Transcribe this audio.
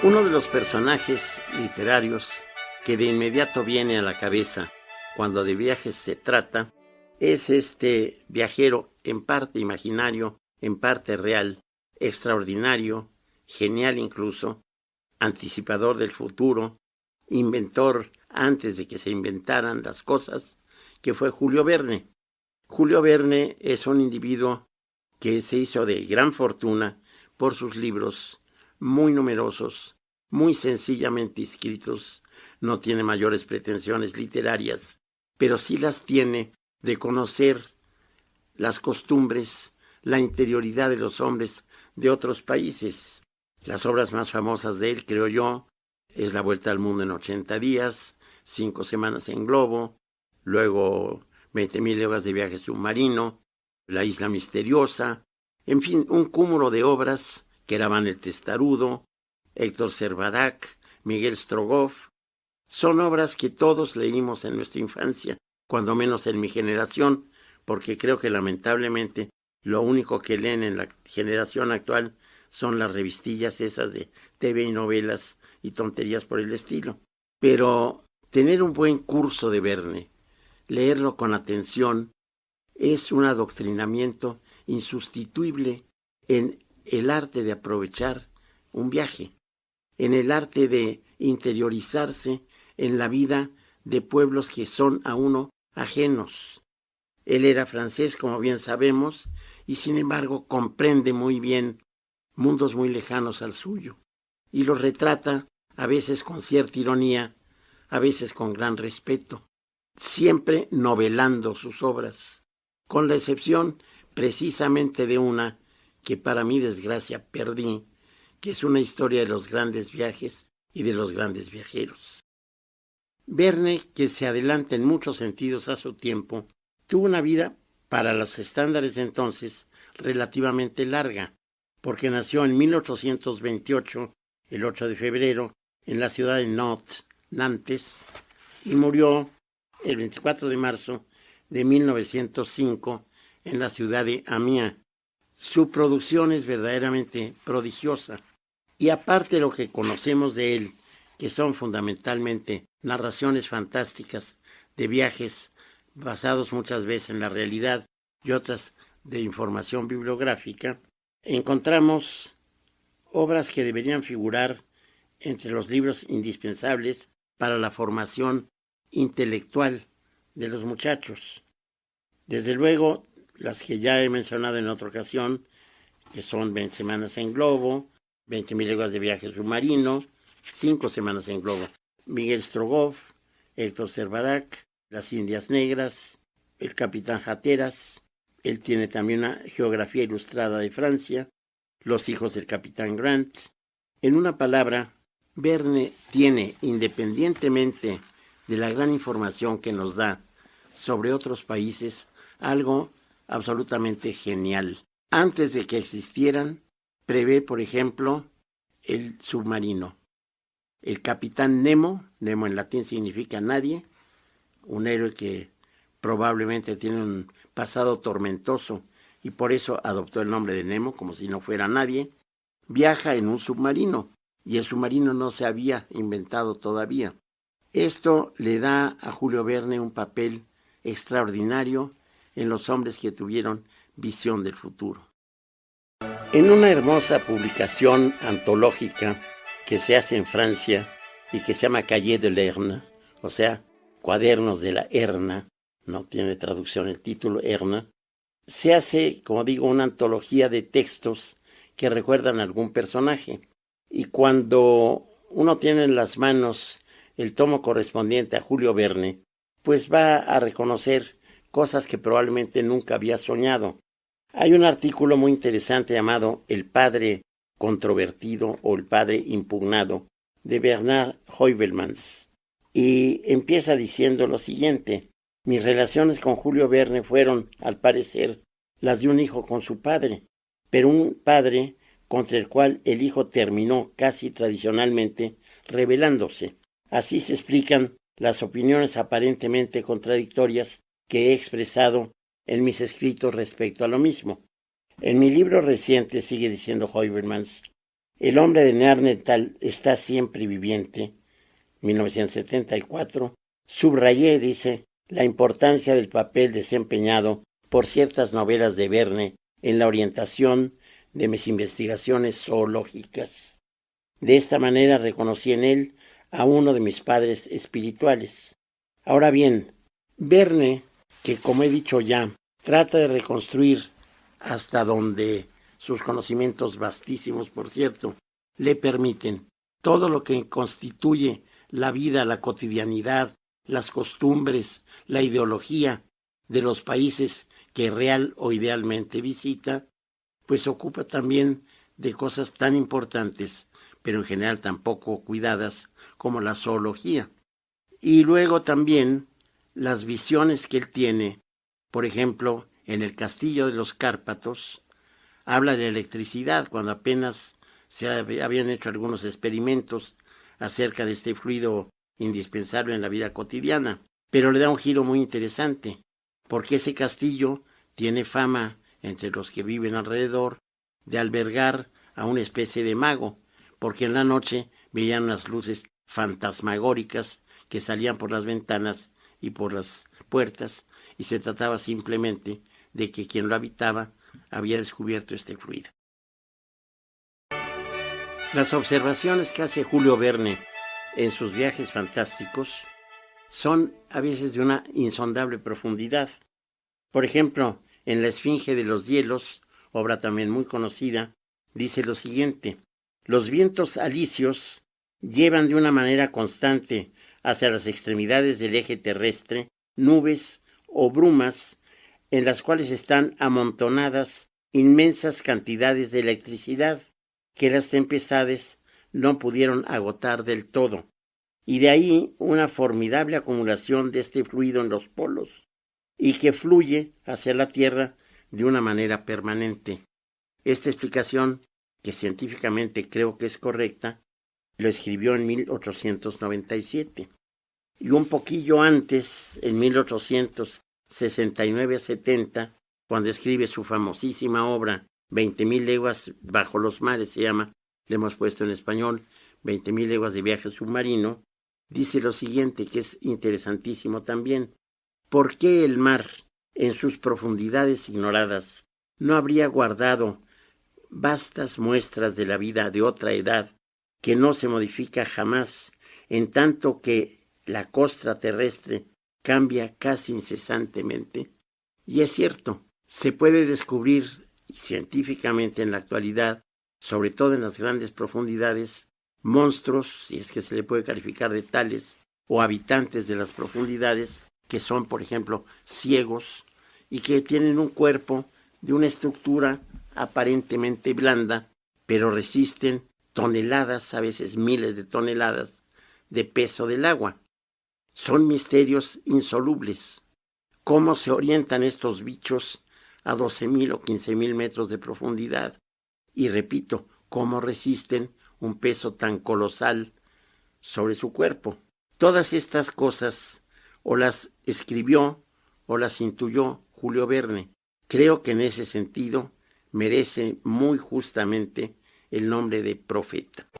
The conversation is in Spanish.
Uno de los personajes literarios que de inmediato viene a la cabeza cuando de viajes se trata es este viajero en parte imaginario, en parte real, extraordinario, genial incluso, anticipador del futuro, inventor antes de que se inventaran las cosas, que fue Julio Verne. Julio Verne es un individuo que se hizo de gran fortuna por sus libros muy numerosos, muy sencillamente escritos, no tiene mayores pretensiones literarias, pero sí las tiene de conocer las costumbres, la interioridad de los hombres de otros países. Las obras más famosas de él, creo yo, es La Vuelta al Mundo en 80 días, 5 semanas en globo, luego 20.000 leguas de viaje submarino, La Isla Misteriosa, en fin, un cúmulo de obras, Keraván el Testarudo, Héctor Servadac, Miguel Strogoff. Son obras que todos leímos en nuestra infancia, cuando menos en mi generación, porque creo que lamentablemente lo único que leen en la generación actual son las revistillas esas de TV y novelas y tonterías por el estilo. Pero tener un buen curso de Verne, leerlo con atención, es un adoctrinamiento insustituible en el arte de aprovechar un viaje, en el arte de interiorizarse en la vida de pueblos que son a uno ajenos. Él era francés, como bien sabemos, y sin embargo comprende muy bien mundos muy lejanos al suyo, y los retrata a veces con cierta ironía, a veces con gran respeto, siempre novelando sus obras, con la excepción precisamente de una que para mi desgracia perdí, que es una historia de los grandes viajes y de los grandes viajeros. Verne, que se adelanta en muchos sentidos a su tiempo, tuvo una vida, para los estándares de entonces, relativamente larga, porque nació en 1828, el 8 de febrero, en la ciudad de Nantes, y murió el 24 de marzo de 1905 en la ciudad de Amiens. Su producción es verdaderamente prodigiosa, y aparte de lo que conocemos de él, que son fundamentalmente narraciones fantásticas de viajes basados muchas veces en la realidad y otras de información bibliográfica, encontramos obras que deberían figurar entre los libros indispensables para la formación intelectual de los muchachos. Desde luego, las que ya he mencionado en otra ocasión, que son 20 semanas en globo, 20.000 leguas de viaje submarino, 5 semanas en globo. Miguel Strogoff, Héctor Servadac, Las Indias Negras, El Capitán Hatteras. Él tiene también una geografía ilustrada de Francia, Los hijos del Capitán Grant. En una palabra, Verne tiene, independientemente de la gran información que nos da sobre otros países, algo absolutamente genial. Antes de que existieran, prevé, por ejemplo, el submarino. El capitán Nemo en latín significa nadie, un héroe que probablemente tiene un pasado tormentoso y por eso adoptó el nombre de Nemo, como si no fuera nadie, viaja en un submarino y el submarino no se había inventado todavía. Esto le da a Julio Verne un papel extraordinario en los hombres que tuvieron visión del futuro. En una hermosa publicación antológica que se hace en Francia y que se llama Cahiers de l'Erne, o sea, Cuadernos de la Erna, no tiene traducción el título Erna, se hace, como digo, una antología de textos que recuerdan a algún personaje. Y cuando uno tiene en las manos el tomo correspondiente a Julio Verne, pues va a reconocer cosas que probablemente nunca había soñado. Hay un artículo muy interesante llamado El padre controvertido o El padre impugnado de Bernard Heuvelmans y empieza diciendo lo siguiente: mis relaciones con Julio Verne fueron, al parecer, las de un hijo con su padre, pero un padre contra el cual el hijo terminó casi tradicionalmente rebelándose. Así se explican las opiniones aparentemente contradictorias que he expresado en mis escritos respecto a lo mismo. En mi libro reciente, sigue diciendo Heuvelmans, El hombre de Neandertal está siempre viviente, 1974, subrayé, dice, la importancia del papel desempeñado por ciertas novelas de Verne en la orientación de mis investigaciones zoológicas. De esta manera reconocí en él a uno de mis padres espirituales. Ahora bien, Verne, que como he dicho ya, trata de reconstruir hasta donde sus conocimientos vastísimos, por cierto, le permiten todo lo que constituye la vida, la cotidianidad, las costumbres, la ideología de los países que real o idealmente visita, pues se ocupa también de cosas tan importantes, pero en general tan poco cuidadas, como la zoología. Y luego también las visiones que él tiene, por ejemplo, en el Castillo de los Cárpatos, habla de electricidad, cuando apenas se habían hecho algunos experimentos acerca de este fluido indispensable en la vida cotidiana. Pero le da un giro muy interesante, porque ese castillo tiene fama entre los que viven alrededor de albergar a una especie de mago, porque en la noche veían unas luces fantasmagóricas que salían por las ventanas y por las puertas, y se trataba simplemente de que quien lo habitaba había descubierto este fluido. Las observaciones que hace Julio Verne en sus viajes fantásticos son a veces de una insondable profundidad. Por ejemplo, en La Esfinge de los Hielos, obra también muy conocida, dice lo siguiente: los vientos alisios llevan de una manera constante hacia las extremidades del eje terrestre nubes o brumas en las cuales están amontonadas inmensas cantidades de electricidad que las tempestades no pudieron agotar del todo, y de ahí una formidable acumulación de este fluido en los polos, y que fluye hacia la Tierra de una manera permanente. Esta explicación, que científicamente creo que es correcta, lo escribió en 1897. Y un poquillo antes, en 1869-70, cuando escribe su famosísima obra 20.000 leguas bajo los mares, se llama, le hemos puesto en español, 20.000 leguas de viaje submarino, dice lo siguiente, que es interesantísimo también: ¿por qué el mar, en sus profundidades ignoradas, no habría guardado vastas muestras de la vida de otra edad que no se modifica jamás, en tanto que la costra terrestre cambia casi incesantemente? Y es cierto, se puede descubrir científicamente en la actualidad, sobre todo en las grandes profundidades, monstruos, si es que se le puede calificar de tales, o habitantes de las profundidades, que son, por ejemplo, ciegos y que tienen un cuerpo de una estructura aparentemente blanda, pero resisten toneladas, a veces miles de toneladas, de peso del agua. Son misterios insolubles. ¿Cómo se orientan estos bichos a 12.000 o 15.000 metros de profundidad? Y repito, ¿cómo resisten un peso tan colosal sobre su cuerpo? Todas estas cosas o las escribió o las intuyó Julio Verne. Creo que en ese sentido merece muy justamente el nombre de profeta.